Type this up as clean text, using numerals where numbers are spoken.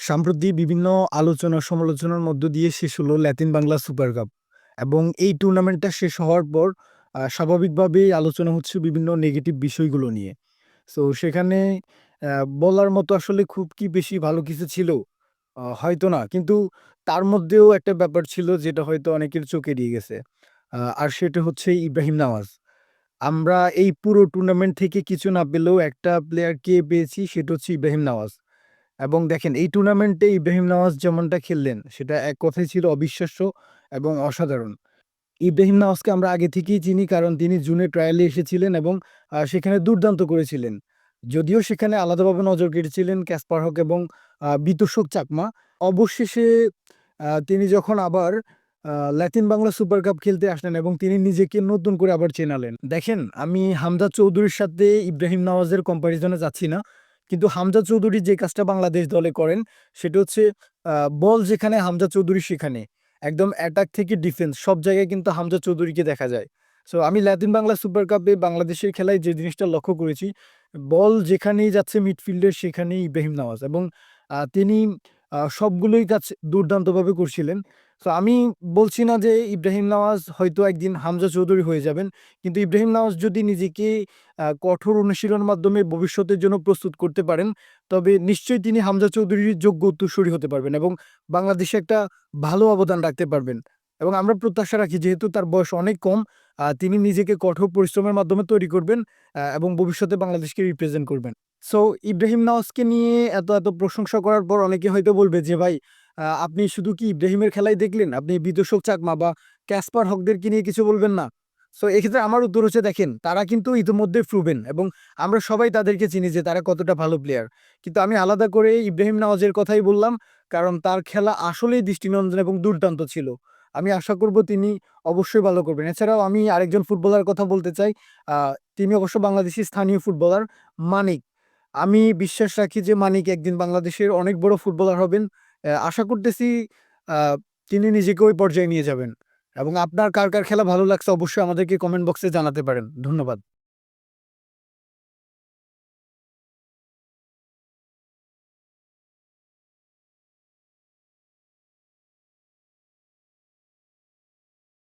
সম্প্রতি বিভিন্ন আলোচনা সমালোচনার মধ্য দিয়ে শেষ হলো লাতিন বাংলা সুপার কাপ এবং এই টুর্নামেন্টটা শেষ হওয়ার পর স্বাভাবিকভাবেই আলোচনা হচ্ছে বিভিন্ন নেগেটিভ বিষয়গুলো নিয়ে। সো সেখানে বলার মতো আসলে খুব কি বেশি ভালো কিছু ছিল? হয়তো না। কিন্তু তার মধ্যেও একটা ব্যাপার ছিল যেটা হয়তো অনেকের চোখ এড়িয়ে গেছে। আর সেটা হচ্ছে ইব্রাহিম নাওয়াজ। আমরা এই পুরো টুর্নামেন্ট থেকে কিছু না পেলেও একটা প্লেয়ারকে পেয়েছি, সেটা হচ্ছে ইব্রাহিম নওয়াজ। এবং দেখেন এই টুর্নামেন্টে ইব্রাহিম নওয়াজ যেমনটা খেললেন সেটা এক কথায় ছিল অবিশ্বাস্য এবং অসাধারণ। ইব্রাহিম নওয়াজকে আমরা আগে থেকেই চিনি, কারণ তিনি জুনে ট্রায়ালে এসেছিলেন এবং সেখানে দুর্দান্ত করেছিলেন। যদিও সেখানে আলাদাভাবে নজর কেড়েছিলেন ক্যাসপার হক এবং বিতোষক চাকমা। অবশেষে তিনি যখন আবার ল্যাটিন বাংলা সুপার কাপ খেলতে আসলেন এবং তিনি নিজেকে নতুন করে আবার চেনালেন। দেখেন, আমি হামজা চৌধুরীর সাথে ইব্রাহিম নওয়াজের কম্প্যারিজনে যাচ্ছি না। কিন্তু হামজা চৌধুরী যে কাজটা বাংলাদেশ দলে করেন সেটা হচ্ছে বল যেখানে হামজা চৌধুরী সেখানে। একদম অ্যাটাক থেকে ডিফেন্স সব জায়গায় কিন্তু হামজা চৌধুরীকে দেখা যায়। সো আমি লাতিন বাংলা সুপার কাপে বাংলাদেশের খেলায় যে জিনিসটা লক্ষ্য করেছি, বল যেখানেই যাচ্ছে মিডফিল্ডের সেখানেই ইব্রাহিম নওয়াজ এবং তিনি সবগুলোই কাজ দুর্দান্তভাবে করছিলেন। সো আমি বলছি না যে ইব্রাহিম নওয়াজ হয়তো একদিন হামজা চৌধুরী হয়ে যাবেন। কিন্তু ইব্রাহিম নওয়াজ যদি নিজেকে কঠোর অনুশীলনের মাধ্যমে ভবিষ্যতের জন্য প্রস্তুত করতে পারেন, তবে নিশ্চয়ই তিনি হামজা চৌধুরীর যোগ্য উত্তরসূরি হতে পারবেন এবং বাংলাদেশে একটা ভালো অবদান রাখতে পারবেন। এবং আমরা প্রত্যাশা রাখি, যেহেতু তার বয়স অনেক কম, তিনি নিজেকে কঠোর পরিশ্রমের মাধ্যমে তৈরি করবেন এবং ভবিষ্যতে বাংলাদেশকে রিপ্রেজেন্ট করবেন। সো ইব্রাহিম নওয়াজকে নিয়ে এত প্রশংসা করার পর অনেকে হয়তো বলবে যে, "ভাই, আপনি শুধু কি ইব্রাহিমের খেলাই দেখলেন? আপনি বিতোষক চাকমা বা ক্যাসপার হকদেরকে নিয়ে কিছু বলবেন না?" সো এক্ষেত্রে আমার উত্তর হচ্ছে, দেখেন, তারা কিন্তু ইতিমধ্যে প্রুভেন এবং আমরা সবাই তাদেরকে চিনি যে তারা কতটা ভালো প্লেয়ার। কিন্তু আমি আলাদা করে ইব্রাহিম নওয়াজের কথাই বললাম, কারণ তার খেলা আসলেই দৃষ্টিনন্দন এবং দুর্দান্ত ছিল। আমি আশা করব তিনি অবশ্যই ভালো করবেন। এছাড়াও আমি আরেকজন ফুটবলার কথা বলতে চাই। আ তিনি অবশ্য বাংলাদেশী স্থানীয় ফুটবলার মানিক। আমি বিশ্বাস রাখি যে মানিক একদিন বাংলাদেশের অনেক বড় ফুটবলার হবেন। আশা করতেছি আ তিনি নিজেকে ওই পর্যায়ে নিয়ে যাবেন। এবং আপনার কার খেলা ভালো লাগছে অবশ্যই আমাদেরকে কমেন্ট বক্সে জানাতে পারেন। ধন্যবাদ।